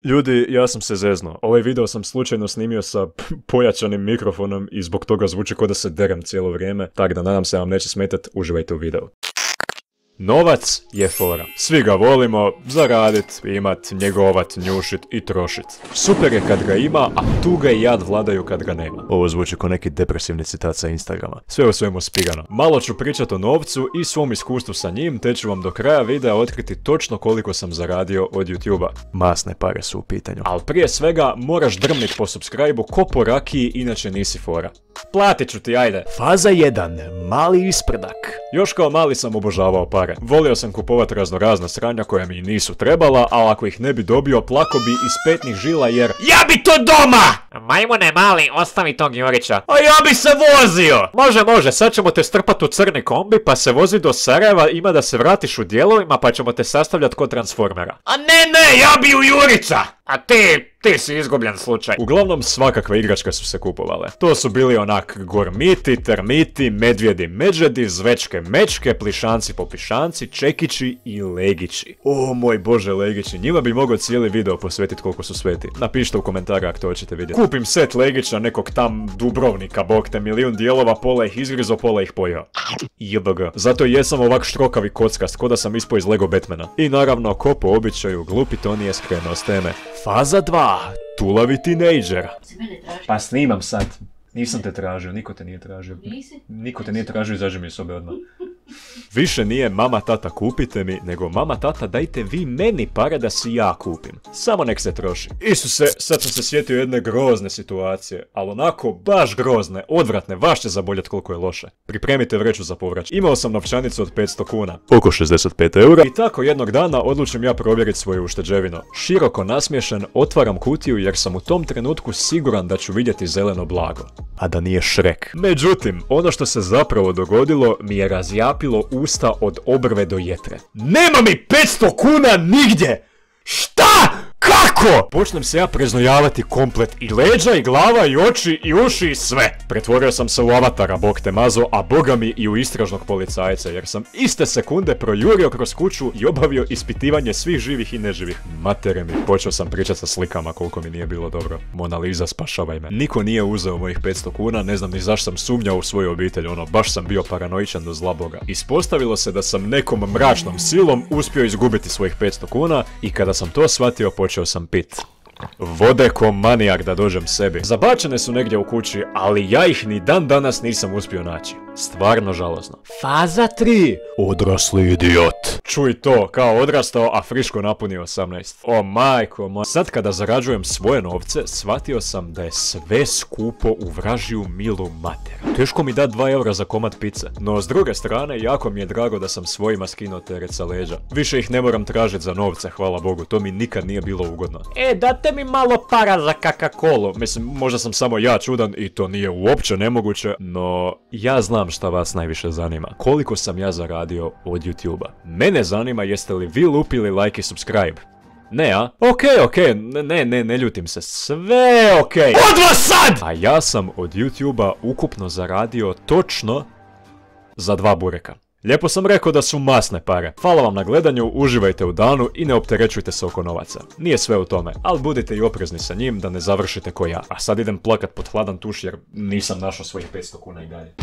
Ljudi, ja sam se zeznuo. Ovaj video sam slučajno snimio sa pojačanim mikrofonom i zbog toga zvuči kao da se derem cijelo vrijeme, tako da nadam se vam neće smetat, uživajte u videu. Novac je fora. Svi ga volimo, zaradit, imat, njegovat, njušit i trošit. Super je kad ga ima, a tuga i jad vladaju kad ga nema. Ovo zvuči kao neki depresivni citat sa Instagrama. Sve u svemu spigano. Malo ću pričat o novcu i svom iskustvu sa njim, te ću vam do kraja videa otkriti točno koliko sam zaradio od YouTube-a. Masne pare su u pitanju. Ali prije svega moraš drmnit po subscribe-u ko po rakiji, inače nisi fora. Platit ću ti, ajde. Faza 1. Mali isprdak. Još kao mali sam obožavao pare. Volio sam kupovat raznorazna sranja koja mi nisu trebala, a ako ih ne bi dobio, plako bi iz petnih žila jer ja bi to doma! Majmune mali, ostavi tog Jurića. A ja bi se vozio! Može, sad ćemo te strpat u crni kombi, pa se vozi do Sarajeva, ima da se vratiš u dijelovima, pa ćemo te sastavljat kod Transformera. A ne, ja bi u Jurića! A ti si izgubljen slučaj. Uglavnom svakakve igračke su se kupovale. To su bili onak gormiti, termiti, medvjedi međedi, zvečke mečke, plišanci popišanci, čekići i legići. O moj bože, legići, njima bi mogao cijeli video posvetit koliko su sveti. Napišite u komentare ako to hoćete vidjeti. Kupim set legića nekog tam Dubrovnika, bog te, milijun dijelova, pola ih izgrizo, pola ih pojeo. JBG. Zato jesam ovak štrokavi kockast, ko da sam ispao iz Lego Batmana. I naravno, ko po običaju, glupi to nije skrenuo s teme. Faza 2. Tulavi tinejdžer. Pa snimam sad. Nisam te tražio, niko te nije tražio. Nisi? Niko te nije tražio, izađi mi iz sobe odmah. Više nije mama tata kupite mi, nego mama tata dajte vi meni pare da si ja kupim. Samo nek se troši. Isuse, sad sam se sjetio jedne grozne situacije, ali onako baš grozne, odvratne, vaš će zaboljat koliko je loše. Pripremite vreću za povrać. Imao sam novčanicu od 500 kuna. Oko 65 eura. I tako jednog dana odlučim ja provjeriti svoju ušteđevinu. Široko nasmiješen, otvaram kutiju jer sam u tom trenutku siguran da ću vidjeti zeleno blago. A da nije Šrek. Međutim, ono što se zapravo dogodilo mi je razjapilo usta od obrve do jetre. Nema mi 500 kuna nigdje! Šta? Kako? Počnem se ja preznojavati komplet, i leđa, i glava, i oči, i uši, i sve. Pretvorio sam se u avatara, bog te mazo, a boga mi i u istražnog policajca, jer sam iste sekunde projurio kroz kuću i obavio ispitivanje svih živih i neživih. Matere mi, počeo sam pričat sa slikama koliko mi nije bilo dobro. Mona Lisa, spašavaj me. Niko nije uzeo mojih 500 kuna, ne znam ni zašto sam sumnjao u svoju obitelj, baš sam bio paranoičan do zla boga. Ispostavilo se da sam nekom mračnom silom uspio izgubiti svojih 500 kuna i kada sam to shvatio, počeo sam pit. Vode ko manijak da dođem sebi. Zabačene su negdje u kući, ali ja ih ni dan danas nisam uspio naći. Stvarno žalosno. Faza 3. Odrasli idiot. Čuj to, kao odrastao, a friško napunio 18. O majko moj. Sad kada zarađujem svoje novce, shvatio sam da je sve skupo u vražiju milu mater. Teško mi dat 2 eura za komad pice. No s druge strane, jako mi je drago da sam svojima skinuo teret sa leđa. Više ih ne moram tražiti za novce, hvala Bogu, to mi nikad nije bilo ugodno. Date mi malo para za Coca-Colu. Mislim, možda sam samo ja čudan i to nije uopće nemoguće, no ja znam šta vas najviše zanima. Koliko sam ja zaradio od YouTube-a. Mene zanima jeste li vi lupili like i subscribe. Ne, a? Okej, ne ljutim se. Sve okej. Odmah sad! A ja sam od YouTube-a ukupno zaradio točno za 2 bureka. Lijepo sam rekao da su masne pare. Hvala vam na gledanju, uživajte u danu i ne opterećujte se oko novaca. Nije sve u tome, ali budite i oprezni sa njim da ne završite ko ja. A sad idem plakat pod hladan tuš jer nisam našao svojih 500 kuna i dalje.